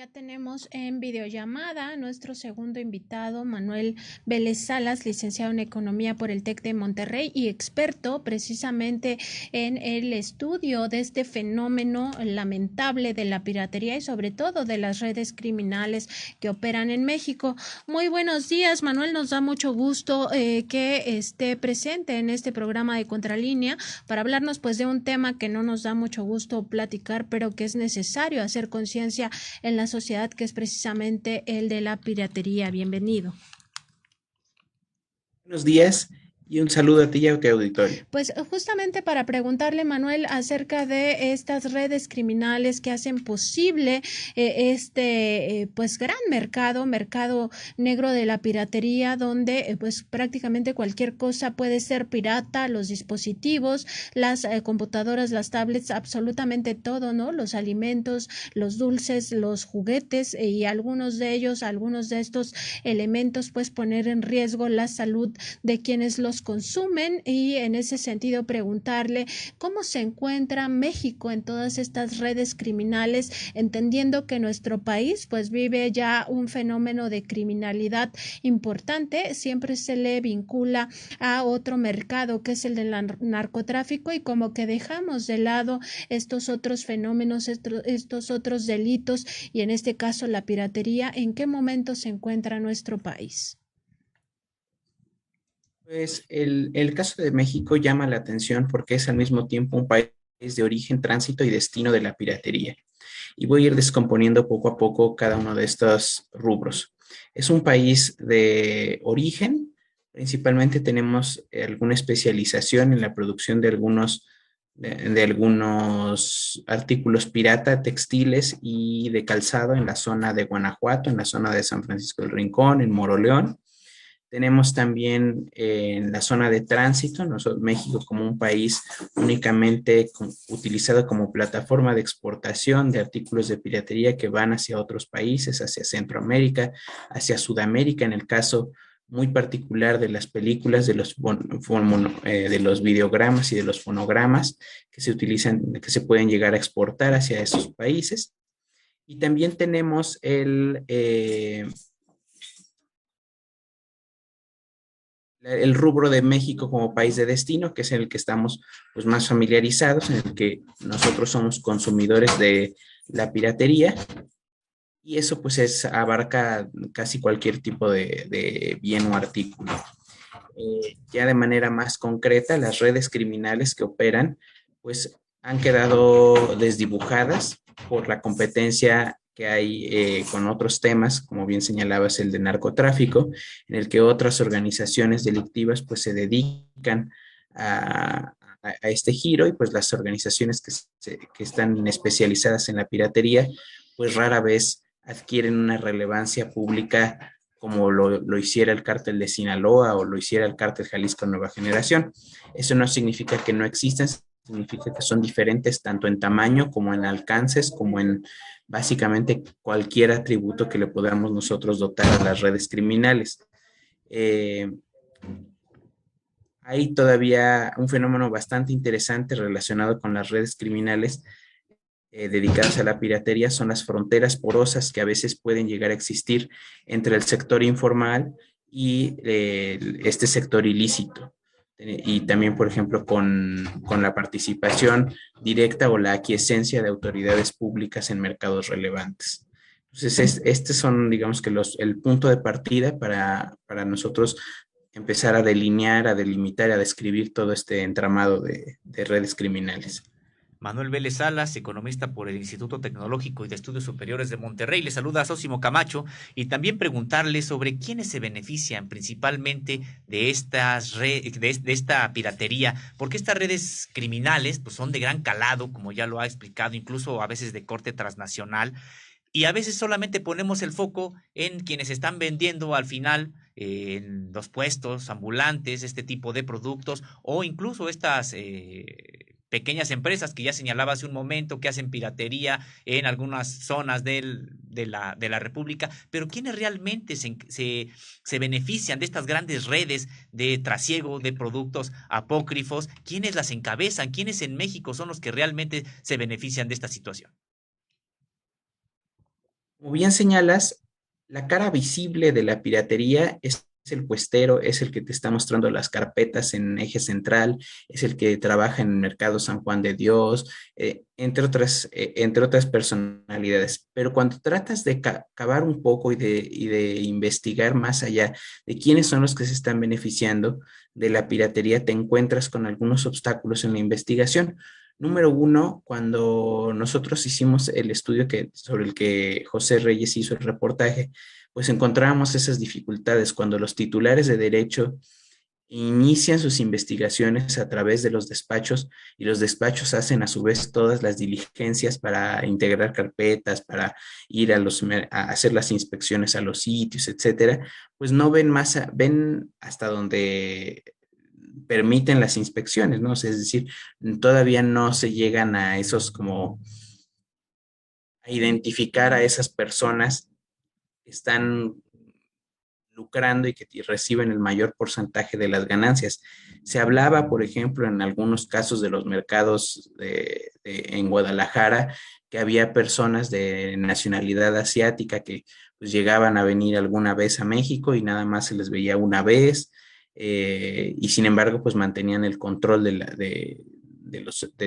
ya tenemos en videollamada a nuestro segundo invitado, Manuel Vélez Salas, licenciado en Economía por el TEC de Monterrey y experto precisamente en el estudio de este fenómeno lamentable de la piratería y sobre todo de las redes criminales que operan en México. Muy buenos días, Manuel, nos da mucho gusto que esté presente en este programa de Contralínea para hablarnos pues de un tema que no nos da mucho gusto platicar, pero que es necesario hacer conciencia en la sociedad, que es precisamente el de la piratería. Bienvenido. Buenos días y un saludo a ti y a tu auditorio. Pues justamente para preguntarle, Manuel, acerca de estas redes criminales que hacen posible pues gran mercado negro de la piratería, donde pues prácticamente cualquier cosa puede ser pirata, los dispositivos, las computadoras, las tablets, absolutamente todo, ¿no? Los alimentos, los dulces, los juguetes y algunos de estos elementos pues poner en riesgo la salud de quienes los consumen, y en ese sentido preguntarle cómo se encuentra México en todas estas redes criminales, entendiendo que nuestro país pues vive ya un fenómeno de criminalidad importante. Siempre se le vincula a otro mercado que es el del narcotráfico, y como que dejamos de lado estos otros fenómenos, estos otros delitos, y en este caso la piratería. ¿En qué momento se encuentra nuestro país? Pues el caso de México llama la atención porque es al mismo tiempo un país de origen, tránsito y destino de la piratería. Y voy a ir descomponiendo poco a poco cada uno de estos rubros. Es un país de origen, principalmente tenemos alguna especialización en la producción de algunos artículos pirata, textiles y de calzado en la zona de Guanajuato, en la zona de San Francisco del Rincón, en Moroleón. Tenemos también en la zona de tránsito, México como un país únicamente utilizado como plataforma de exportación de artículos de piratería que van hacia otros países, hacia Centroamérica, hacia Sudamérica, en el caso muy particular de las películas, de los videogramas y de los fonogramas que se utilizan, que se pueden llegar a exportar hacia esos países. Y también tenemos el rubro de México como país de destino, que es en el que estamos pues, más familiarizados, en el que nosotros somos consumidores de la piratería, y eso pues abarca casi cualquier tipo de bien o artículo. Ya de manera más concreta, las redes criminales que operan pues han quedado desdibujadas por la competencia que hay con otros temas, como bien señalabas, el de narcotráfico, en el que otras organizaciones delictivas pues se dedican a este giro, y pues las organizaciones que están especializadas en la piratería pues rara vez adquieren una relevancia pública como lo hiciera el cártel de Sinaloa o lo hiciera el cártel Jalisco Nueva Generación. Eso no significa que no existan, significa que son diferentes tanto en tamaño como en alcances, como en básicamente cualquier atributo que le podamos nosotros dotar a las redes criminales. Eh, Hay todavía un fenómeno bastante interesante relacionado con las redes criminales dedicadas a la piratería, son las fronteras porosas que a veces pueden llegar a existir entre el sector informal y este sector ilícito. Y también, por ejemplo, con la participación directa o la aquiescencia de autoridades públicas en mercados relevantes. Entonces, estos son, digamos que el punto de partida para nosotros empezar a delinear, a delimitar, a describir todo este entramado de redes criminales. Manuel Vélez Salas, economista por el Instituto Tecnológico y de Estudios Superiores de Monterrey. Le saluda a Sósimo Camacho, y también preguntarle sobre quiénes se benefician principalmente de de esta piratería, porque estas redes criminales pues, son de gran calado, como ya lo ha explicado, incluso a veces de corte transnacional, y a veces solamente ponemos el foco en quienes están vendiendo al final en los puestos ambulantes este tipo de productos, o incluso estas pequeñas empresas que ya señalaba hace un momento que hacen piratería en algunas zonas de la República. Pero ¿quiénes realmente se benefician de estas grandes redes de trasiego de productos apócrifos? ¿Quiénes las encabezan? ¿Quiénes en México son los que realmente se benefician de esta situación? Como bien señalas, la cara visible de la piratería es el puestero, es el que te está mostrando las carpetas en eje central, es el que trabaja en el mercado San Juan de Dios, entre otras personalidades. Pero cuando tratas de cavar un poco y de investigar más allá de quiénes son los que se están beneficiando de la piratería, te encuentras con algunos obstáculos en la investigación. Número uno, cuando nosotros hicimos el estudio sobre el que José Reyes hizo el reportaje, pues encontrábamos esas dificultades cuando los titulares de derecho inician sus investigaciones a través de los despachos y los despachos hacen a su vez todas las diligencias para integrar carpetas, para ir a hacer las inspecciones a los sitios, etcétera, pues no ven ven hasta donde permiten las inspecciones, ¿no? O sea, es decir, todavía no se llegan a esos como a identificar a esas personas que están lucrando y que reciben el mayor porcentaje de las ganancias. Se hablaba, por ejemplo, en algunos casos de los mercados en Guadalajara, que había personas de nacionalidad asiática que pues, llegaban a venir alguna vez a México y nada más se les veía una vez, y sin embargo, pues mantenían el control de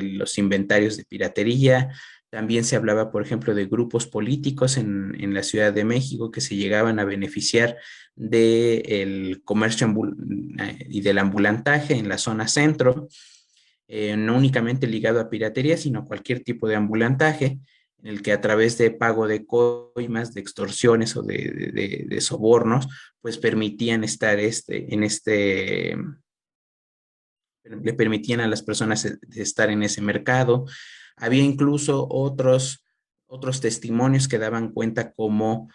los inventarios de piratería. También se hablaba, por ejemplo, de grupos políticos en la Ciudad de México que se llegaban a beneficiar del comercio y del ambulantaje en la zona centro, no únicamente ligado a piratería, sino cualquier tipo de ambulantaje, en el que a través de pago de coimas, de extorsiones o de sobornos, pues permitían estar le permitían a las personas estar en ese mercado. Había incluso otros testimonios que daban cuenta como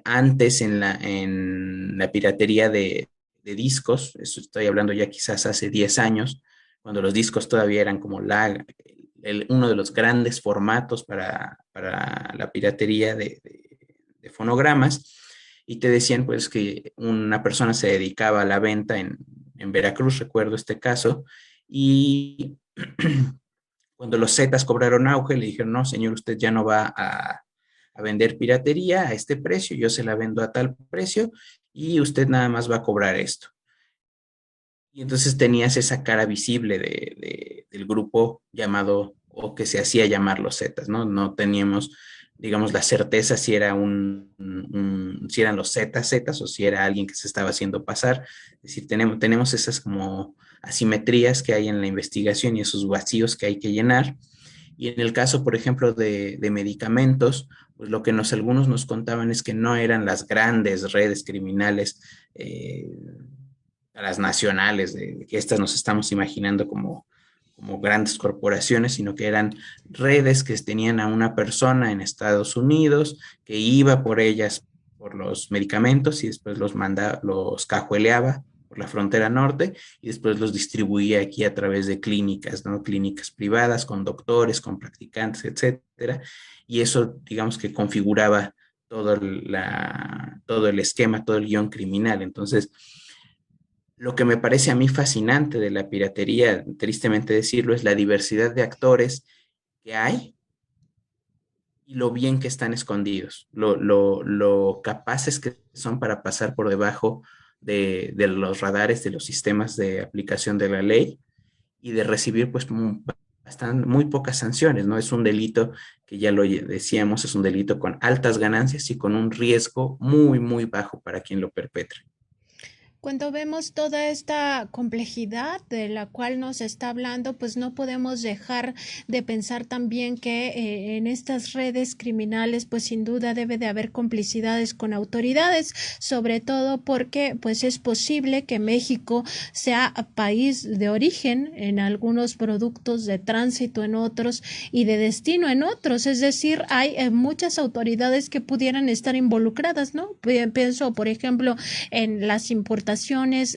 antes en la piratería de discos, eso estoy hablando ya quizás hace 10 años, cuando los discos todavía eran como uno de los grandes formatos para la piratería de fonogramas, y te decían pues que una persona se dedicaba a la venta en Veracruz, recuerdo este caso, y cuando los Zetas cobraron auge, le dijeron, no, señor, usted ya no va a vender piratería a este precio, yo se la vendo a tal precio y usted nada más va a cobrar esto. Y entonces tenías esa cara visible del grupo llamado, o que se hacía llamar los Zetas, ¿no? No teníamos, digamos, la certeza si era si eran los Zetas o si era alguien que se estaba haciendo pasar. Es decir, tenemos esas como asimetrías que hay en la investigación y esos vacíos que hay que llenar. Y en el caso, por ejemplo, de medicamentos, pues lo que algunos nos contaban es que no eran las grandes redes criminales, las nacionales, que estas nos estamos imaginando como grandes corporaciones, sino que eran redes que tenían a una persona en Estados Unidos que iba por ellas, por los medicamentos y después los cajueleaba por la frontera norte y después los distribuía aquí a través de clínicas, ¿no? Clínicas privadas con doctores, con practicantes, etcétera. Y eso, digamos que configuraba todo el esquema, todo el guión criminal. Entonces, lo que me parece a mí fascinante de la piratería, tristemente decirlo, es la diversidad de actores que hay y lo bien que están escondidos, lo capaces que son para pasar por debajo de los radares, de los sistemas de aplicación de la ley y de recibir pues muy pocas sanciones, ¿no? Es un delito que ya lo decíamos, es un delito con altas ganancias y con un riesgo muy, muy bajo para quien lo perpetra. Cuando vemos toda esta complejidad de la cual nos está hablando, pues no podemos dejar de pensar también que en estas redes criminales, pues sin duda debe de haber complicidades con autoridades, sobre todo porque pues es posible que México sea país de origen en algunos productos, de tránsito en otros y de destino en otros. Es decir, hay muchas autoridades que pudieran estar involucradas, ¿no? Pienso, por ejemplo, en las importaciones importaciones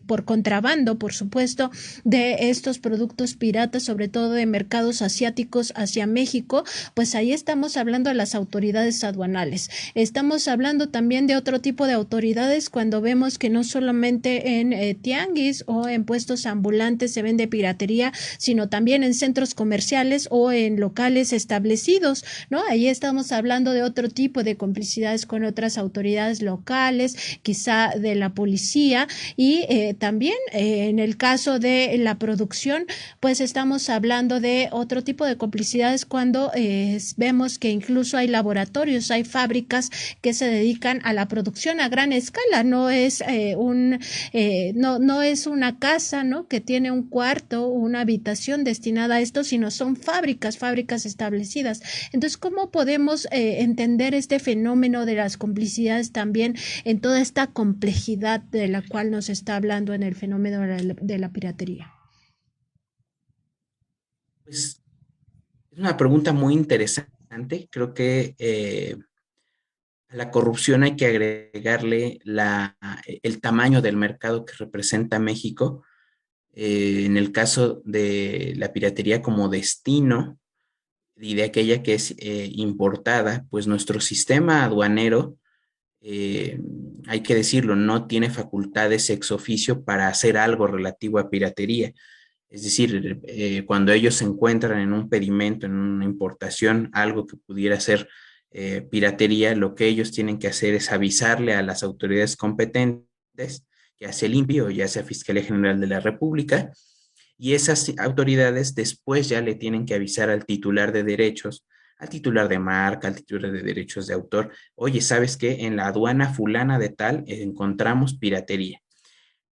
por contrabando, por supuesto, de estos productos piratas, sobre todo de mercados asiáticos hacia México, pues ahí estamos hablando de las autoridades aduanales. Estamos hablando también de otro tipo de autoridades cuando vemos que no solamente en tianguis o en puestos ambulantes se vende piratería, sino también en centros comerciales o en locales establecidos, ¿no? Ahí estamos hablando de otro tipo de complicidades con otras autoridades locales, quizá de la policía, y también en el caso de la producción, pues estamos hablando de otro tipo de complicidades cuando vemos que incluso hay laboratorios, hay fábricas que se dedican a la producción a gran escala, no es no es una casa, ¿no?, que tiene un cuarto, una habitación destinada a esto, sino son fábricas establecidas. Entonces, ¿cómo podemos entender este fenómeno de las complicidades también en toda esta complejidad de la cual nos está hablando en el fenómeno de la piratería? Pues es una pregunta muy interesante. Creo que a la corrupción hay que agregarle el tamaño del mercado que representa México. En el caso de la piratería como destino y de aquella que es importada, pues nuestro sistema aduanero, hay que decirlo, no tiene facultades ex oficio para hacer algo relativo a piratería. Es decir, cuando ellos se encuentran en un pedimento, en una importación, algo que pudiera ser piratería, lo que ellos tienen que hacer es avisarle a las autoridades competentes, ya sea el INPI o ya sea Fiscalía General de la República, y esas autoridades después ya le tienen que avisar al titular de derechos, al titular de marca, al titular de derechos de autor: oye, ¿sabes qué? En la aduana fulana de tal encontramos piratería.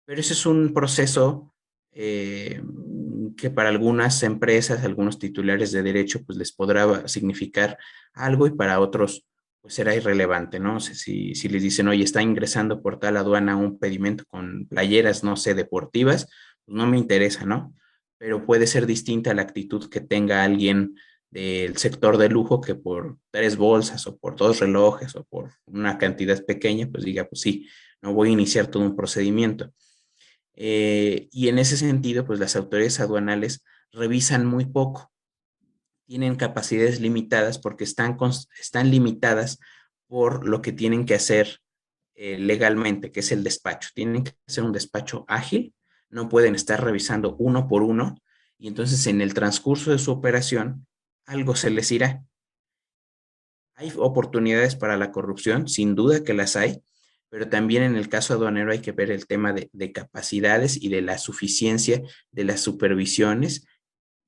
Pero ese es un proceso que para algunas empresas, algunos titulares de derecho, pues les podrá significar algo, y para otros pues será irrelevante, ¿no? O sea, si les dicen, oye, está ingresando por tal aduana un pedimento con playeras, no sé, deportivas, pues no me interesa, ¿no? Pero puede ser distinta la actitud que tenga alguien del sector de lujo, que por 3 bolsas o por 2 relojes o por una cantidad pequeña, pues diga, pues sí, no voy a iniciar todo un procedimiento. Y en ese sentido, pues las autoridades aduanales revisan muy poco, tienen capacidades limitadas porque están limitadas por lo que tienen que hacer legalmente, que es el despacho. Tienen que hacer un despacho ágil, no pueden estar revisando uno por uno, y entonces en el transcurso de su operación algo se les irá. Hay oportunidades para la corrupción, sin duda que las hay, pero también en el caso aduanero hay que ver el tema de capacidades y de la suficiencia de las supervisiones,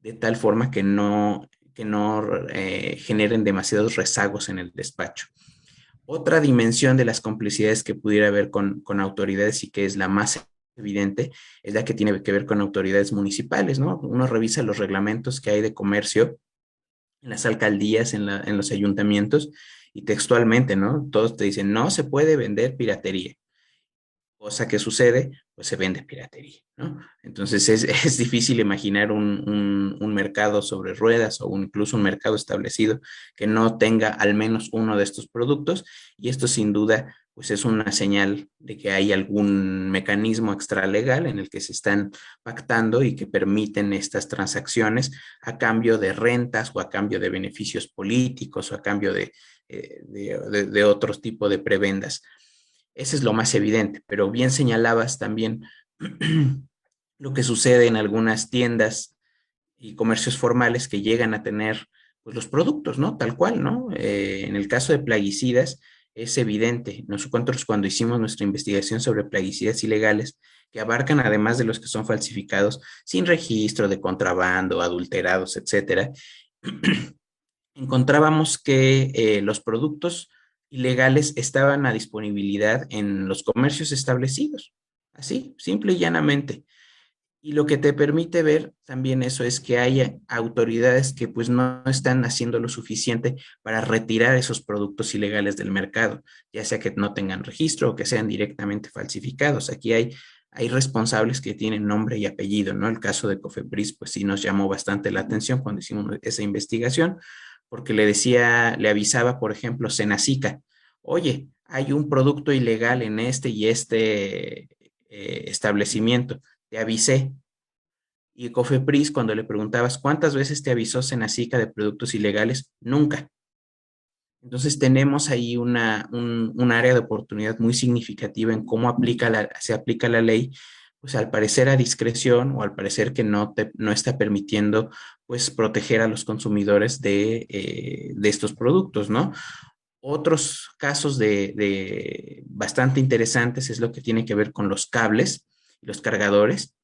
de tal forma que no generen demasiados rezagos en el despacho. Otra dimensión de las complicidades que pudiera haber con autoridades, y que es la más evidente, es la que tiene que ver con autoridades municipales, ¿no? Uno revisa los reglamentos que hay de comercio en las alcaldías, en los ayuntamientos, y textualmente, ¿no? Todos te dicen, no se puede vender piratería. Cosa que sucede, pues se vende piratería, ¿no? Entonces es difícil imaginar un mercado sobre ruedas, o incluso un mercado establecido, que no tenga al menos uno de estos productos, y esto sin duda pues es una señal de que hay algún mecanismo extralegal en el que se están pactando y que permiten estas transacciones a cambio de rentas, o a cambio de beneficios políticos, o a cambio de otros tipos de prebendas. Ese es lo más evidente, pero bien señalabas también lo que sucede en algunas tiendas y comercios formales que llegan a tener pues los productos, ¿no? Tal cual, ¿no? En el caso de plaguicidas es evidente. Nosotros, cuando hicimos nuestra investigación sobre plaguicidas ilegales, que abarcan además de los que son falsificados sin registro, de contrabando, adulterados, etcétera, encontrábamos que los productos ilegales estaban a disponibilidad en los comercios establecidos, así, simple y llanamente. Y lo que te permite ver también eso es que hay autoridades que pues no están haciendo lo suficiente para retirar esos productos ilegales del mercado, ya sea que no tengan registro o que sean directamente falsificados. Aquí hay responsables que tienen nombre y apellido, ¿no? El caso de Cofepris pues sí nos llamó bastante la atención cuando hicimos esa investigación, porque le avisaba, por ejemplo, Senacica: oye, hay un producto ilegal en este y este establecimiento, te avisé. Y Cofepris, cuando le preguntabas cuántas veces te avisó Senacica de productos ilegales, nunca. Entonces tenemos ahí un área de oportunidad muy significativa en cómo se aplica la ley, pues al parecer a discreción o al parecer que no está permitiendo pues proteger a los consumidores de estos productos, ¿no? Otros casos de bastante interesantes es lo que tiene que ver con los cables y los cargadores.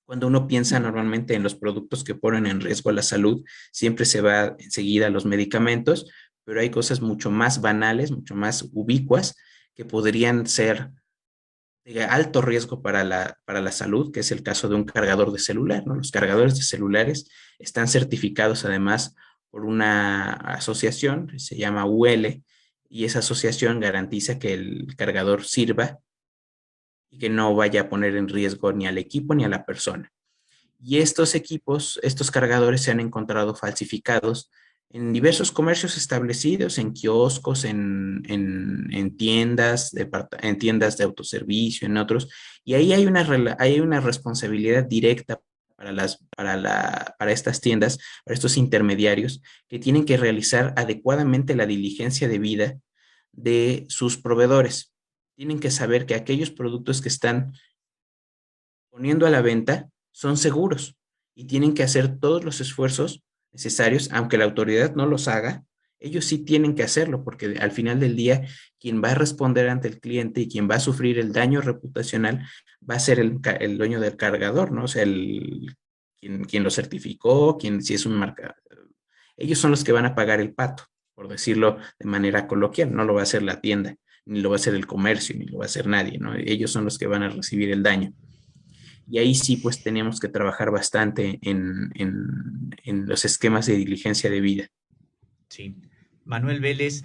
Cuando uno piensa normalmente en los productos que ponen en riesgo a la salud, siempre se va enseguida a los medicamentos, pero hay cosas mucho más banales, mucho más ubicuas, que podrían ser de alto riesgo para la salud, que es el caso de un cargador de celular, ¿no? Los cargadores de celulares están certificados además por una asociación, que se llama UL, y esa asociación garantiza que el cargador sirva y que no vaya a poner en riesgo ni al equipo ni a la persona. Y estos equipos, estos cargadores se han encontrado falsificados en diversos comercios establecidos, en kioscos, en en tiendas de autoservicio, en otros. Y ahí hay una responsabilidad directa para estas tiendas, para estos intermediarios, que tienen que realizar adecuadamente la diligencia debida de sus proveedores. Tienen que saber que aquellos productos que están poniendo a la venta son seguros y tienen que hacer todos los esfuerzos necesarios, aunque la autoridad no los haga, ellos sí tienen que hacerlo, porque al final del día, quien va a responder ante el cliente y quien va a sufrir el daño reputacional va a ser el dueño del cargador, ¿no? O sea, quien lo certificó, si es un marca, ellos son los que van a pagar el pato, por decirlo de manera coloquial, no lo va a hacer la tienda, ni lo va a hacer el comercio, ni lo va a hacer nadie, ¿no? Ellos son los que van a recibir el daño. Y ahí sí, pues tenemos que trabajar bastante en los esquemas de diligencia de vida. Sí. Manuel Vélez,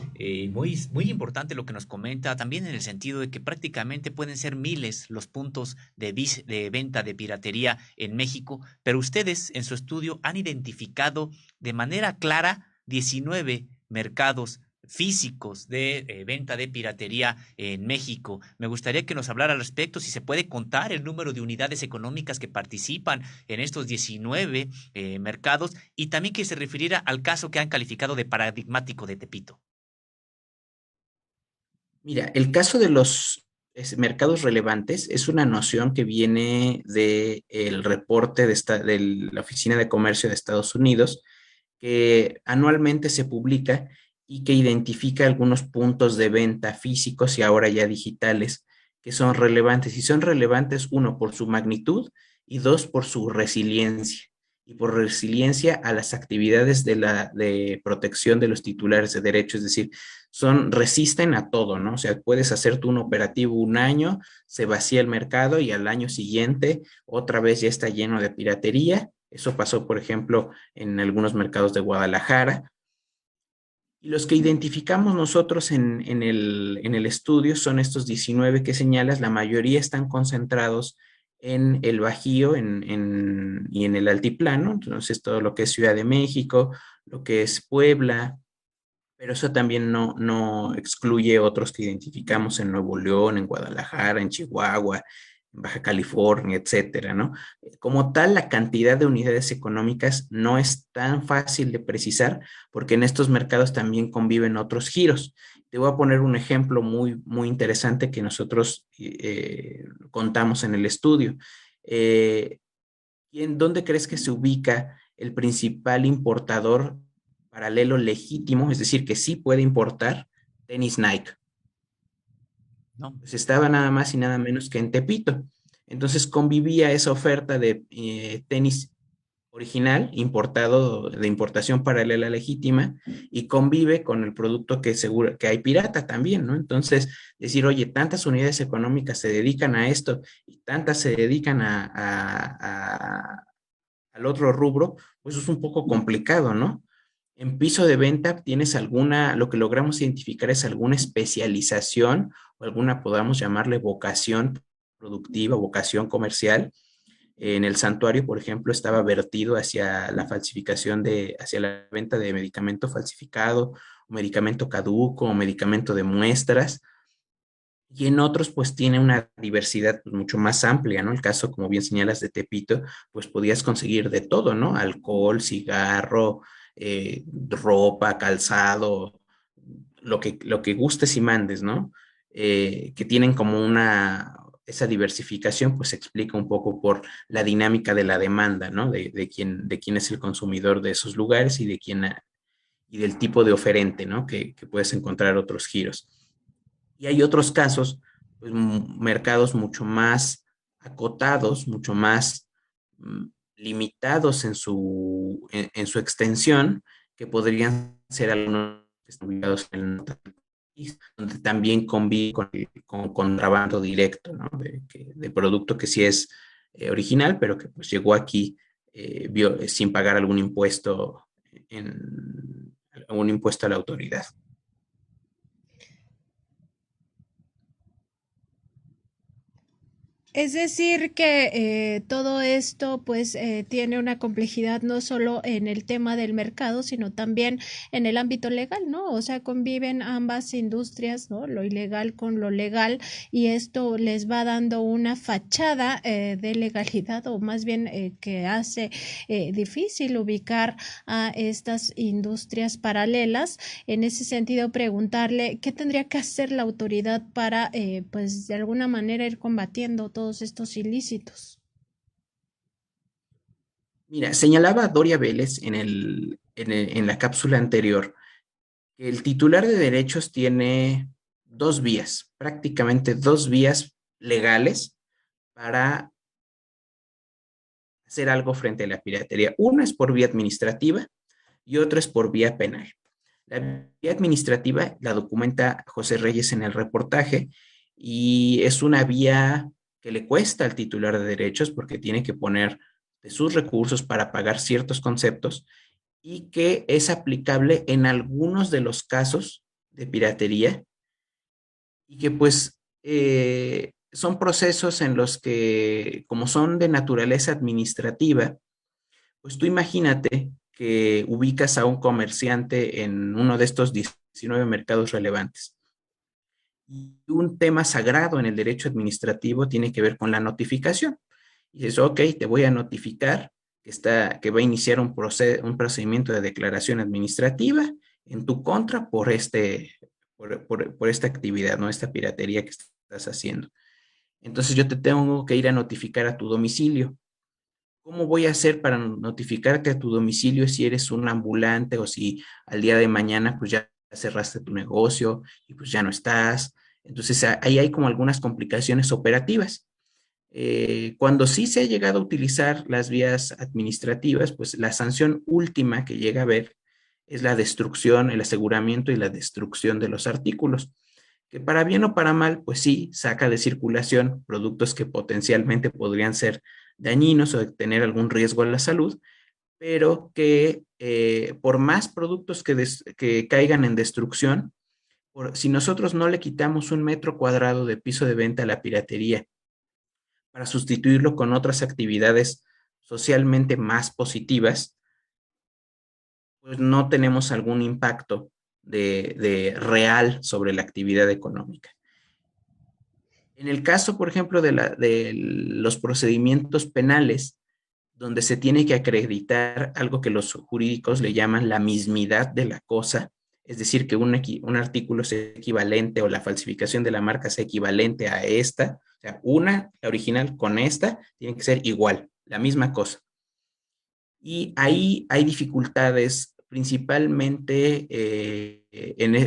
muy importante lo que nos comenta, también en el sentido de que prácticamente pueden ser miles los puntos de venta de piratería en México, pero ustedes en su estudio han identificado de manera clara 19 mercados físicos de venta de piratería en México. Me gustaría que nos hablara al respecto, si se puede contar el número de unidades económicas que participan en estos 19 mercados, y también que se refiriera al caso que han calificado de paradigmático de Tepito. Mira, el caso de los mercados relevantes es una noción que viene del reporte de la Oficina de Comercio de Estados Unidos, que anualmente se publica y que identifica algunos puntos de venta físicos y ahora ya digitales que son relevantes. Y son relevantes, uno, por su magnitud y dos, por su resiliencia. Y por resiliencia a las actividades de protección de los titulares de derechos, es decir, resisten a todo, ¿no? O sea, puedes hacer tú un operativo un año, se vacía el mercado y al año siguiente otra vez ya está lleno de piratería. Eso pasó, por ejemplo, en algunos mercados de Guadalajara. Y los que identificamos nosotros en el estudio son estos 19 que señalas, la mayoría están concentrados en el Bajío y en el Altiplano, entonces todo lo que es Ciudad de México, lo que es Puebla, pero eso también no excluye otros que identificamos en Nuevo León, en Guadalajara, en Chihuahua, en Baja California, etcétera, ¿no? Como tal, la cantidad de unidades económicas no es tan fácil de precisar porque en estos mercados también conviven otros giros. Te voy a poner un ejemplo muy interesante que nosotros contamos en el estudio. ¿Dónde crees que se ubica el principal importador paralelo legítimo, es decir, que sí puede importar tenis Nike? ¿No? Pues estaba nada más y nada menos que en Tepito. Entonces convivía esa oferta de tenis original, importado, de importación paralela legítima, y convive con el producto que seguro que hay pirata también, ¿no? Entonces, decir, oye, tantas unidades económicas se dedican a esto y tantas se dedican al otro rubro, pues es un poco complicado, ¿no? En piso de venta tienes lo que logramos identificar es alguna especialización o alguna, podamos llamarle vocación productiva, vocación comercial. En el santuario, por ejemplo, estaba vertido hacia la hacia la venta de medicamento falsificado, medicamento caduco, medicamento de muestras. y en otros pues tiene una diversidad pues, mucho más amplia, ¿no? El caso, como bien señalas, de Tepito, pues podías conseguir de todo, ¿no? Alcohol, cigarro, ropa, calzado, lo que gustes y mandes, ¿no? Que tienen como esa diversificación, pues se explica un poco por la dinámica de la demanda, ¿no? De quién es el consumidor de esos lugares y y del tipo de oferente, ¿no? Que puedes encontrar otros giros. Y hay otros casos, pues, mercados mucho más acotados, mucho más mm, limitados en su extensión, que podrían ser algunos que están ubicados en el norte del país, donde también convive con contrabando directo, ¿no? De producto que sí es original, pero que pues llegó aquí sin pagar algún impuesto a la autoridad. Es decir, que todo esto pues tiene una complejidad no solo en el tema del mercado, sino también en el ámbito legal, ¿no? O sea, conviven ambas industrias, ¿no? Lo ilegal con lo legal, y esto les va dando una fachada de legalidad, o más bien que hace difícil ubicar a estas industrias paralelas. En ese sentido, preguntarle qué tendría que hacer la autoridad para pues de alguna manera ir combatiendo todos estos ilícitos. Mira, señalaba Doria Vélez en la cápsula anterior que el titular de derechos tiene dos vías, prácticamente dos vías legales para hacer algo frente a la piratería. Una es por vía administrativa y otra es por vía penal. La vía administrativa la documenta José Reyes en el reportaje y es una vía que le cuesta al titular de derechos porque tiene que poner de sus recursos para pagar ciertos conceptos y que es aplicable en algunos de los casos de piratería y que pues son procesos en los que, como son de naturaleza administrativa, pues tú imagínate que ubicas a un comerciante en uno de estos 19 mercados relevantes. Y un tema sagrado en el derecho administrativo tiene que ver con la notificación. Y dices, ok, te voy a notificar que va a iniciar un procedimiento de declaración administrativa en tu contra por esta actividad, ¿no? Esta piratería que estás haciendo. Entonces yo te tengo que ir a notificar a tu domicilio. ¿Cómo voy a hacer para notificarte a tu domicilio si eres un ambulante o si al día de mañana pues ya cerraste tu negocio y pues ya no estás? Entonces ahí hay como algunas complicaciones operativas. Cuando sí se ha llegado a utilizar las vías administrativas, pues la sanción última que llega a haber es la destrucción, el aseguramiento y la destrucción de los artículos, que para bien o para mal, pues sí, saca de circulación productos que potencialmente podrían ser dañinos o tener algún riesgo a la salud, pero que por más productos que caigan en destrucción, si nosotros no le quitamos un metro cuadrado de piso de venta a la piratería para sustituirlo con otras actividades socialmente más positivas, pues no tenemos algún impacto de real sobre la actividad económica. En el caso, por ejemplo, de los procedimientos penales, donde se tiene que acreditar algo que los jurídicos le llaman la mismidad de la cosa, es decir, que un artículo sea equivalente o la falsificación de la marca sea equivalente a esta, o sea, la original con esta, tiene que ser igual, la misma cosa. Y ahí hay dificultades, principalmente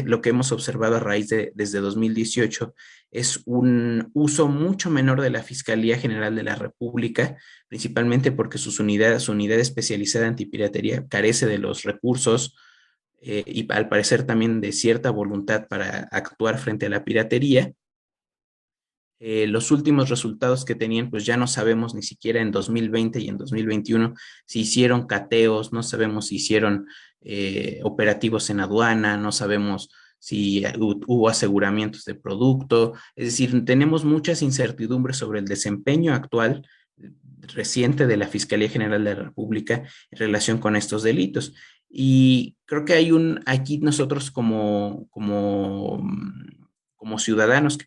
lo que hemos observado a raíz desde 2018, es un uso mucho menor de la Fiscalía General de la República, principalmente porque su unidad especializada antipiratería carece de los recursos y al parecer también de cierta voluntad para actuar frente a la piratería. Los últimos resultados que tenían, pues ya no sabemos ni siquiera en 2020 y en 2021 si hicieron cateos, no sabemos si hicieron operativos en aduana, no sabemos si hubo aseguramientos de producto, es decir, tenemos muchas incertidumbres sobre el desempeño actual reciente de la Fiscalía General de la República en relación con estos delitos. Y creo que aquí nosotros como ciudadanos, que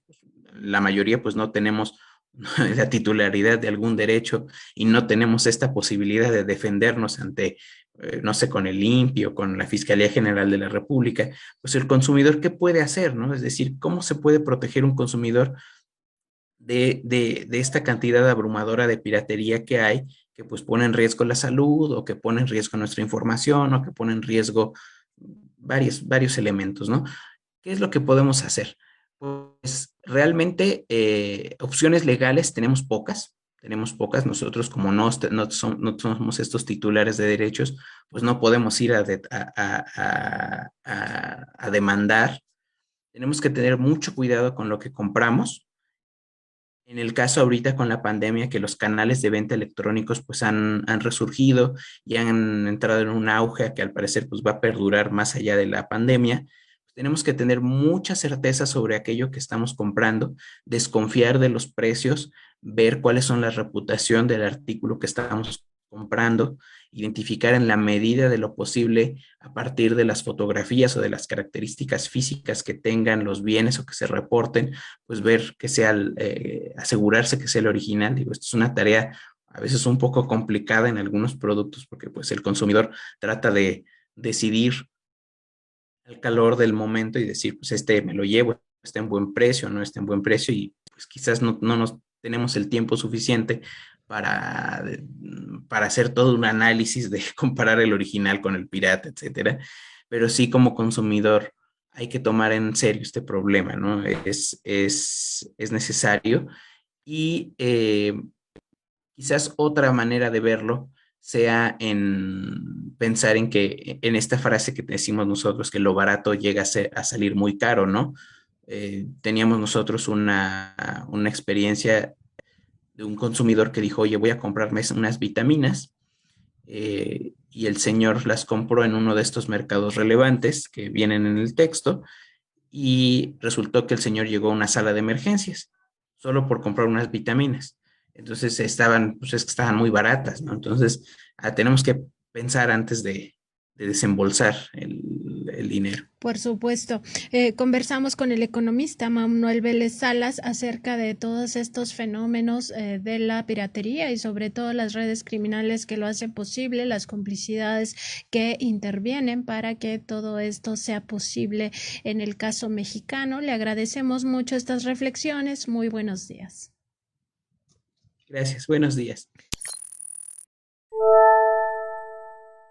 la mayoría pues no tenemos la titularidad de algún derecho y no tenemos esta posibilidad de defendernos ante, no sé, con el INPI o con la Fiscalía General de la República, pues el consumidor, ¿qué puede hacer, no? Es decir, ¿cómo se puede proteger un consumidor de esta cantidad abrumadora de piratería que hay, que pues pone en riesgo la salud o que pone en riesgo nuestra información o que pone en riesgo varios elementos, ¿no? ¿Qué es lo que podemos hacer? Pues realmente opciones legales tenemos pocas. Nosotros como no somos estos titulares de derechos, pues no podemos ir a demandar. Tenemos que tener mucho cuidado con lo que compramos. En el caso ahorita con la pandemia, que los canales de venta electrónicos pues han resurgido y han entrado en un auge que al parecer pues va a perdurar más allá de la pandemia, pues tenemos que tener mucha certeza sobre aquello que estamos comprando, desconfiar de los precios, ver cuáles son la reputación del artículo que estamos comprando, identificar en la medida de lo posible a partir de las fotografías o de las características físicas que tengan los bienes o que se reporten, pues ver que sea, asegurarse que sea el original. Digo, esto es una tarea a veces un poco complicada en algunos productos porque pues el consumidor trata de decidir al calor del momento y decir, pues este me lo llevo, está en buen precio, no está en buen precio y pues quizás no nos tenemos el tiempo suficiente para, para hacer todo un análisis de comparar el original con el pirata, etcétera. Pero sí como consumidor hay que tomar en serio este problema, ¿no? Es necesario y quizás otra manera de verlo sea en pensar en que en esta frase que decimos nosotros, que lo barato llega a salir muy caro, ¿no? Teníamos nosotros una experiencia de un consumidor que dijo, oye, voy a comprarme unas vitaminas, y el señor las compró en uno de estos mercados relevantes que vienen en el texto, y resultó que el señor llegó a una sala de emergencias solo por comprar unas vitaminas. Entonces pues es que estaban muy baratas, ¿no? Entonces tenemos que pensar antes de desembolsar el dinero. Por supuesto. Conversamos con el economista Manuel Vélez Salas acerca de todos estos fenómenos de la piratería y sobre todo las redes criminales que lo hacen posible, las complicidades que intervienen para que todo esto sea posible en el caso mexicano. Le agradecemos mucho estas reflexiones. Muy buenos días. Gracias. Buenos días.